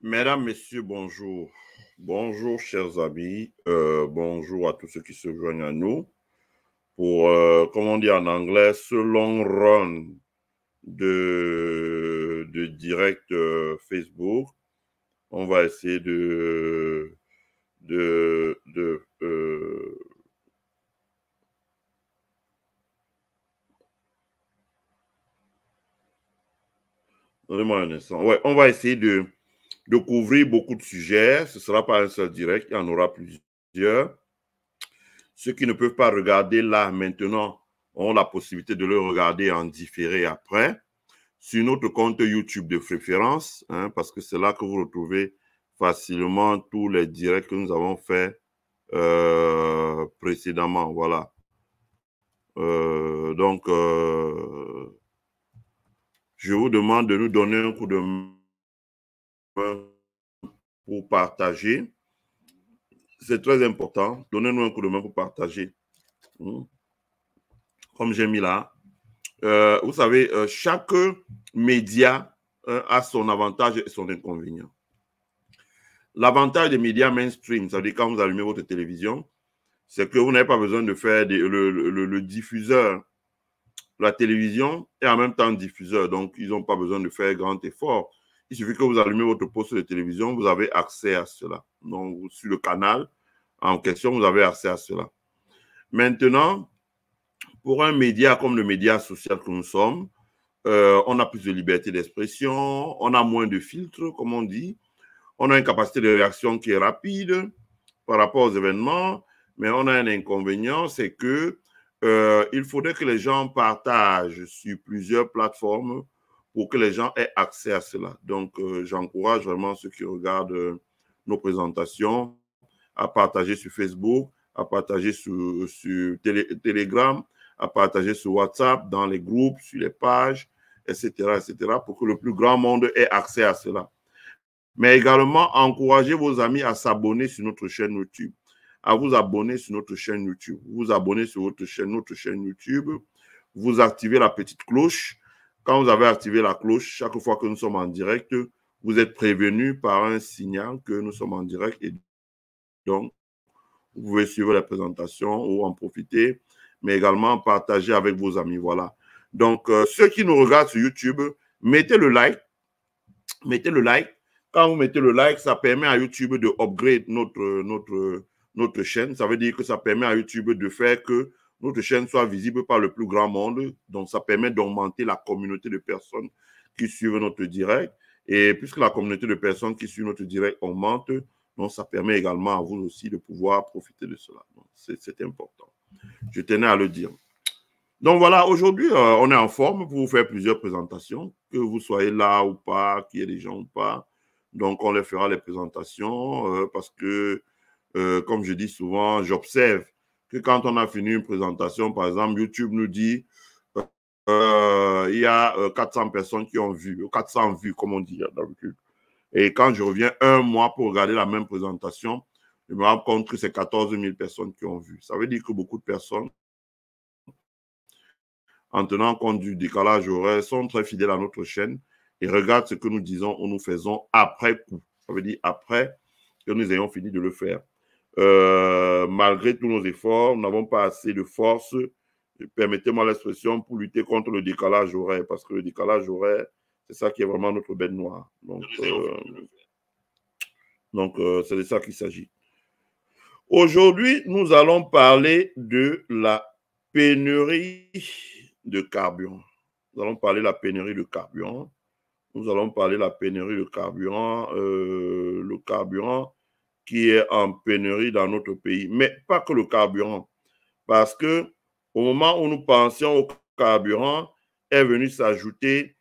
Mesdames, Messieurs, bonjour. Bonjour, chers amis. Bonjour à tous ceux qui se joignent à nous pour, comme on dit en anglais, ce long run de direct Facebook. On va essayer de donnez-moi un instant. Ouais, on va essayer de couvrir beaucoup de sujets. Ce ne sera pas un seul direct, il y en aura plusieurs. Ceux qui ne peuvent pas regarder là maintenant ont la possibilité de le regarder en différé après sur notre compte YouTube de préférence, parce que c'est là que vous retrouvez facilement tous les directs que nous avons faits précédemment. Voilà. Donc, je vous demande de nous donner un coup de main pour partager. C'est très important. Donnez-nous un coup de main pour partager. Comme j'ai mis là. Vous savez, chaque média a son avantage et son inconvénient. L'avantage des médias mainstream, c'est-à-dire quand vous allumez votre télévision, c'est que vous n'avez pas besoin de faire le diffuseur. La télévision est en même temps diffuseur, donc ils n'ont pas besoin de faire grand effort. Il suffit que vous allumez votre poste de télévision, vous avez accès à cela. Donc, sur le canal en question, vous avez accès à cela. Maintenant, pour un média comme le média social que nous sommes, on a plus de liberté d'expression, on a moins de filtres, comme on dit, on a une capacité de réaction qui est rapide par rapport aux événements, mais on a un inconvénient, c'est que il faudrait que les gens partagent sur plusieurs plateformes pour que les gens aient accès à cela. Donc, j'encourage vraiment ceux qui regardent nos présentations à partager sur Facebook, à partager sur Telegram, à partager sur WhatsApp, dans les groupes, sur les pages, etc., pour que le plus grand monde ait accès à cela. Mais également, encouragez vos amis à s'abonner sur notre chaîne YouTube, à vous abonner sur notre chaîne YouTube. Vous vous abonnez sur notre chaîne YouTube, vous activez la petite cloche. Quand vous avez activé la cloche, chaque fois que nous sommes en direct, vous êtes prévenu par un signal que nous sommes en direct et donc, vous pouvez suivre les présentations ou en profiter, mais également partager avec vos amis. Voilà. Donc, ceux qui nous regardent sur YouTube, mettez le like. Mettez le like. Quand vous mettez le like, ça permet à YouTube de upgrade notre chaîne. Ça veut dire que ça permet à YouTube de faire que notre chaîne soit visible par le plus grand monde. Donc, ça permet d'augmenter la communauté de personnes qui suivent notre direct. Et puisque la communauté de personnes qui suivent notre direct augmente, donc ça permet également à vous aussi de pouvoir profiter de cela. C'est important. Je tenais à le dire. Donc voilà, aujourd'hui, on est en forme pour vous faire plusieurs présentations, que vous soyez là ou pas, qu'il y ait des gens ou pas. Donc, on les fera les présentations parce que, comme je dis souvent, j'observe que quand on a fini une présentation, par exemple, YouTube nous dit il y a 400 personnes qui ont vu, 400 vues, comme on dit d'habitude. Et quand je reviens un mois pour regarder la même présentation, je me rends compte que c'est 14 000 personnes qui ont vu. Ça veut dire que beaucoup de personnes, en tenant compte du décalage horaire, sont très fidèles à notre chaîne et regardent ce que nous disons ou nous faisons après coup. Ça veut dire après que nous ayons fini de le faire. Malgré tous nos efforts, nous n'avons pas assez de force, permettez-moi l'expression, pour lutter contre le décalage horaire, parce que le décalage horaire, c'est ça qui est vraiment notre bête noire. Donc c'est de ça qu'il s'agit. Aujourd'hui, nous allons parler de la pénurie de carburant. Nous allons parler de la pénurie de carburant. Nous allons parler de la pénurie de carburant, le carburant qui est en pénurie dans notre pays. Mais pas que le carburant, parce que au moment où nous pensions au carburant, est venu s'ajouter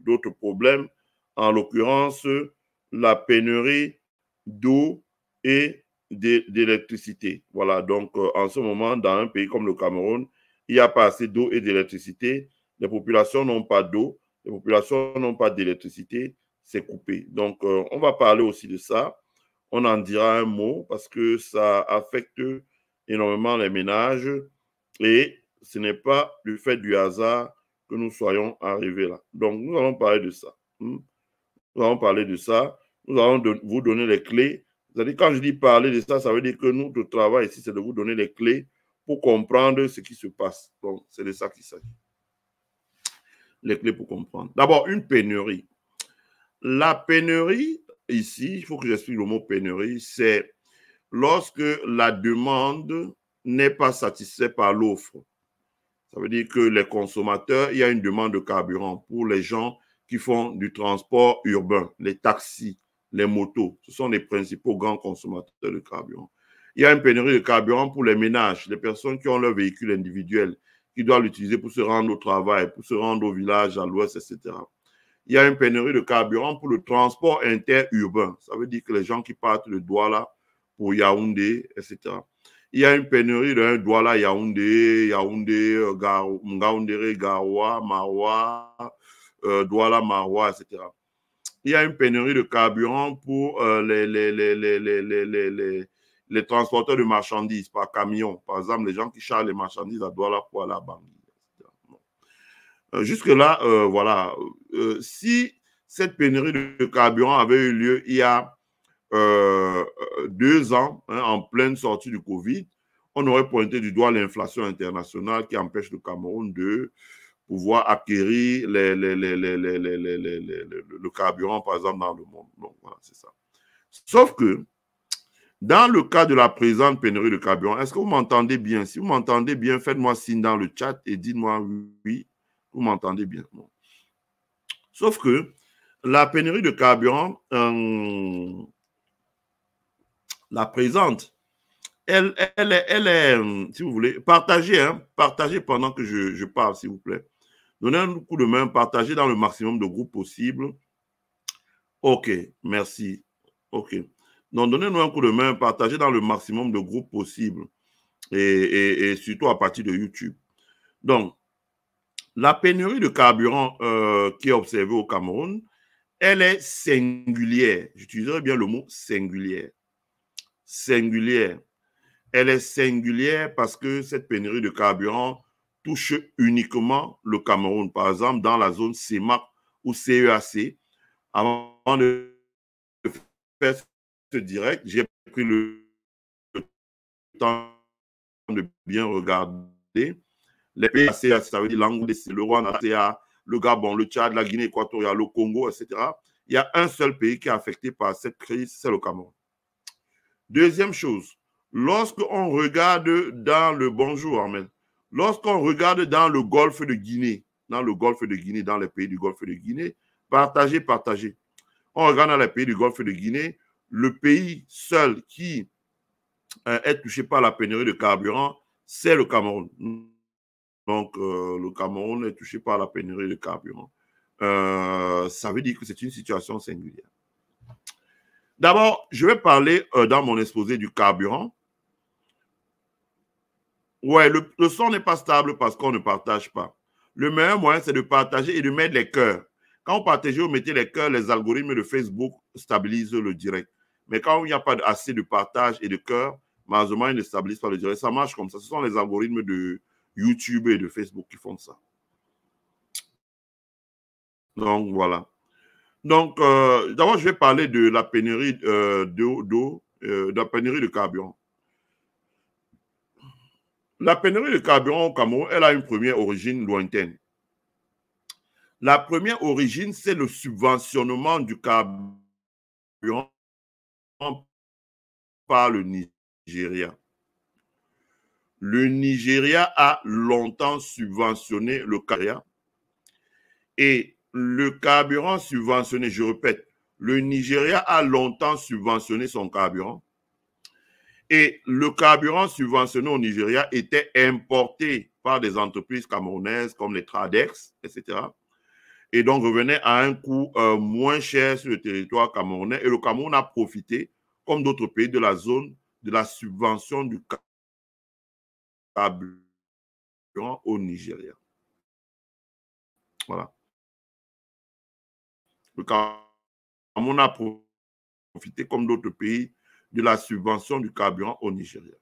d'autres problèmes, en l'occurrence la pénurie d'eau et d'électricité. Voilà, donc en ce moment, dans un pays comme le Cameroun, il n'y a pas assez d'eau et d'électricité. Les populations n'ont pas d'eau, les populations n'ont pas d'électricité, c'est coupé. Donc, on va parler aussi de ça. On en dira un mot parce que ça affecte énormément les ménages et ce n'est pas du fait du hasard que nous soyons arrivés là. Donc, nous allons parler de ça. Nous allons parler de ça. Nous allons vous donner les clés. C'est-à-dire, quand je dis parler de ça, ça veut dire que notre travail ici, c'est de vous donner les clés pour comprendre ce qui se passe. Donc, c'est de ça qu'il s'agit. Les clés pour comprendre. D'abord, une pénurie. La pénurie, ici, il faut que j'explique le mot pénurie, c'est lorsque la demande n'est pas satisfaite par l'offre. Ça veut dire que les consommateurs, il y a une demande de carburant pour les gens qui font du transport urbain, les taxis, les motos. Ce sont les principaux grands consommateurs de carburant. Il y a une pénurie de carburant pour les ménages, les personnes qui ont leur véhicule individuel, qui doivent l'utiliser pour se rendre au travail, pour se rendre au village, à l'ouest, etc. Il y a une pénurie de carburant pour le transport interurbain. Ça veut dire que les gens qui partent de Douala pour Yaoundé, etc. Il y a une pénurie de Douala, Yaoundé, Ngaoundéré, Garoua, Maroua, Douala, Maroua, etc. Il y a une pénurie de carburant pour les transporteurs de marchandises par camion. Par exemple, les gens qui chargent les marchandises à Douala pour aller à Bangui. Jusque-là, voilà. Si cette pénurie de carburant avait eu lieu il y a 2 ans, hein, en pleine sortie du Covid, on aurait pointé du doigt l'inflation internationale qui empêche le Cameroun de pouvoir acquérir le carburant, par exemple, dans le monde. Donc, voilà, c'est ça. Sauf que, dans le cas de la présente pénurie de carburant, est-ce que vous m'entendez bien? Si vous m'entendez bien, faites-moi signe dans le chat et dites-moi oui, vous m'entendez bien. Bon. Sauf que la pénurie de carburant, la présente, elle est, si vous voulez, partagée, hein, partagée pendant que je parle, s'il vous plaît. Donnez un coup de main, partagez dans le maximum de groupes possible. OK, merci. OK. Donc, donnez-nous un coup de main, partagez dans le maximum de groupes possible et surtout à partir de YouTube. Donc, la pénurie de carburant qui est observée au Cameroun, elle est singulière. J'utiliserai bien le mot singulière. Singulière. Elle est singulière parce que cette pénurie de carburant touche uniquement le Cameroun. Par exemple, dans la zone CEMAC ou CEAC, avant de faire ce direct, j'ai pris le temps de bien regarder. Les pays CEAC, ça veut dire l'Angola, le Rwanda, le Gabon, le Tchad, la Guinée équatoriale, le Congo, etc. Il y a un seul pays qui est affecté par cette crise, c'est le Cameroun. Deuxième chose, lorsqu'on regarde dans le bonjour, Ahmed, lorsqu'on regarde dans le golfe de Guinée, dans les pays du golfe de Guinée, partagez. On regarde dans les pays du golfe de Guinée, le pays seul qui est touché par la pénurie de carburant, c'est le Cameroun. Donc, le Cameroun est touché par la pénurie de carburant. Ça veut dire que c'est une situation singulière. D'abord, je vais parler dans mon exposé du carburant. Ouais, le son n'est pas stable parce qu'on ne partage pas. Le meilleur moyen, c'est de partager et de mettre les cœurs. Quand vous partagez, vous mettez les cœurs, les algorithmes de Facebook stabilisent le direct. Mais quand il n'y a pas assez de partage et de cœurs, malheureusement, ils ne stabilisent pas le direct. Ça marche comme ça. Ce sont les algorithmes de YouTube et de Facebook qui font ça. Donc, voilà. Donc, d'abord, je vais parler de la pénurie d'eau, de la pénurie de carburant. La pénurie de carburant au Cameroun, elle a une première origine lointaine. La première origine, c'est le subventionnement du carburant par le Nigeria. Le Nigeria a longtemps subventionné le carburant et le carburant subventionné, je répète, le Nigeria a longtemps subventionné son carburant et le carburant subventionné au Nigeria était importé par des entreprises camerounaises comme les Tradex, etc. Et donc revenait à un coût moins cher sur le territoire camerounais. Et le Cameroun a profité, comme d'autres pays de la zone, de la subvention du carburant au Nigeria. Voilà. Le Cameroun a profité, comme d'autres pays, de la subvention du carburant au Nigeria.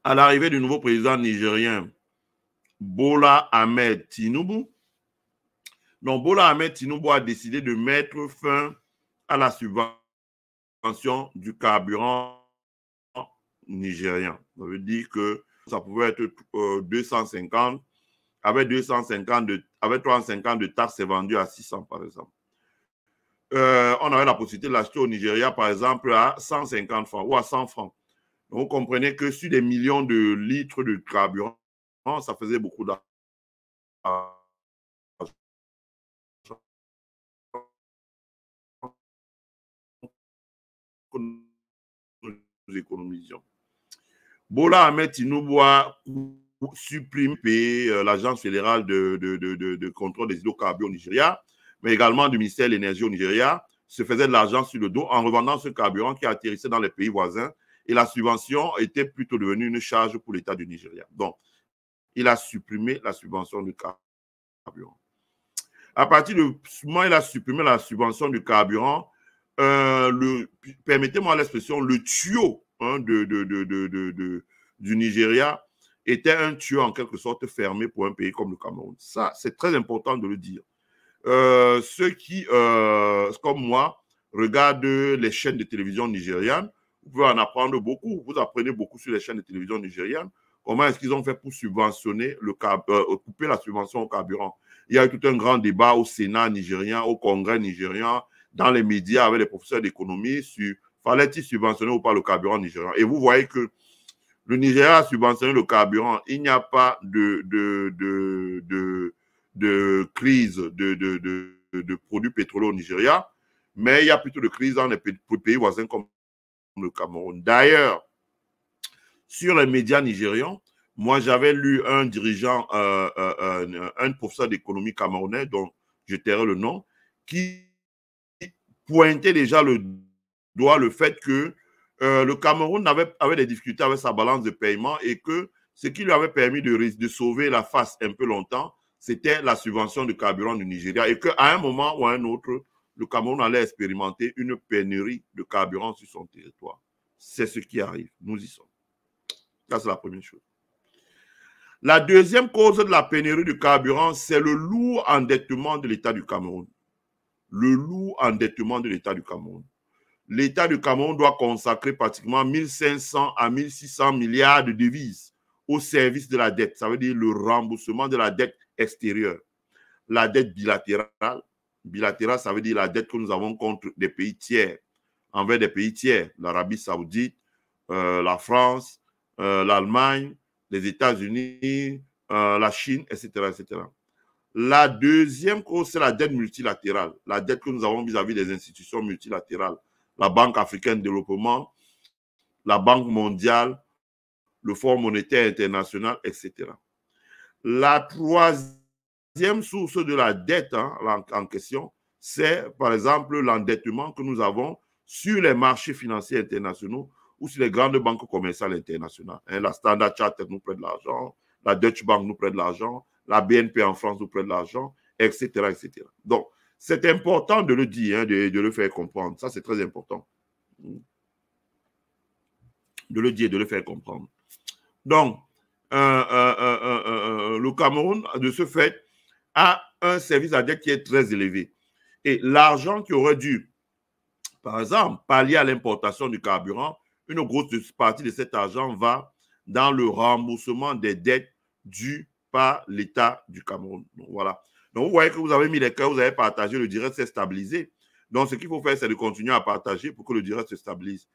À l'arrivée du nouveau président nigérien, Bola Ahmed Tinubu. Donc, Bola Ahmed Tinubu a décidé de mettre fin à la subvention du carburant nigérien. Ça veut dire que ça pouvait être 250. Avec 350 de taxes, c'est vendu à 600, par exemple. On avait la possibilité de l'acheter au Nigeria, par exemple, à 150 francs ou à 100 francs. Donc, vous comprenez que sur des millions de litres de carburant, ça faisait beaucoup d'argent. Nous économisions. Bola Ahmed Tinubu a supprimé l'Agence fédérale de contrôle des hydrocarbures au Nigeria, mais également du ministère de l'énergie au Nigeria, se faisait de l'argent sur le dos en revendant ce carburant qui atterrissait dans les pays voisins et la subvention était plutôt devenue une charge pour l'État du Nigeria. Donc, il a supprimé la subvention du carburant. À partir du moment où il a supprimé la subvention du carburant, permettez-moi l'expression, le tuyau du Nigeria était un tuyau en quelque sorte fermé pour un pays comme le Cameroun. Ça, c'est très important de le dire. Ceux qui, comme moi, regardent les chaînes de télévision nigérianes, vous pouvez en apprendre beaucoup. Vous apprenez beaucoup sur les chaînes de télévision nigérianes. Comment est-ce qu'ils ont fait pour subventionner couper la subvention au carburant? Il y a eu tout un grand débat au Sénat nigérien, au Congrès nigérien, dans les médias avec les professeurs d'économie sur fallait-il subventionner ou pas le carburant nigérian. Et vous voyez que le Nigeria a subventionné le carburant. Il n'y a pas de crise de produits pétroliers au Nigeria, mais il y a plutôt de crise dans les pays voisins comme le Cameroun. D'ailleurs, sur les médias nigérians, moi j'avais lu un dirigeant, un professeur d'économie camerounais, dont je tairai le nom, qui pointait déjà le doigt le fait que le Cameroun avait des difficultés avec sa balance de paiement et que ce qui lui avait permis de sauver la face un peu longtemps, c'était la subvention de carburant du Nigeria et qu'à un moment ou à un autre, le Cameroun allait expérimenter une pénurie de carburant sur son territoire. C'est ce qui arrive. Nous y sommes. Ça, c'est la première chose. La deuxième cause de la pénurie de carburant, c'est le lourd endettement de l'État du Cameroun. Le lourd endettement de l'État du Cameroun. L'État du Cameroun doit consacrer pratiquement 1500 à 1600 milliards de devises au service de la dette. Ça veut dire le remboursement de la dette extérieure. La dette bilatérale. Bilatérale, ça veut dire la dette que nous avons contre des pays tiers, envers des pays tiers, l'Arabie Saoudite, la France, l'Allemagne, les États-Unis, la Chine, etc., etc. La deuxième cause, c'est la dette multilatérale. La dette que nous avons vis-à-vis des institutions multilatérales. La Banque africaine de développement, la Banque mondiale, le Fonds monétaire international, etc. La troisième source de la dette en question, c'est par exemple l'endettement que nous avons sur les marchés financiers internationaux ou sur les grandes banques commerciales internationales. La Standard Chartered nous prête de l'argent, la Deutsche Bank nous prête de l'argent, la BNP en France nous prête de l'argent, etc., etc. Donc, c'est important de le dire, de le faire comprendre. Ça, c'est très important. De le dire, de le faire comprendre. Donc, le Cameroun, de ce fait, a un service à dette qui est très élevé. Et l'argent qui aurait dû, par exemple, pallier à l'importation du carburant, une grosse partie de cet argent va dans le remboursement des dettes dues par l'État du Cameroun. Donc, voilà. Donc, vous voyez que vous avez mis les cœurs, vous avez partagé, le direct s'est stabilisé. Donc, ce qu'il faut faire, c'est de continuer à partager pour que le direct se stabilise.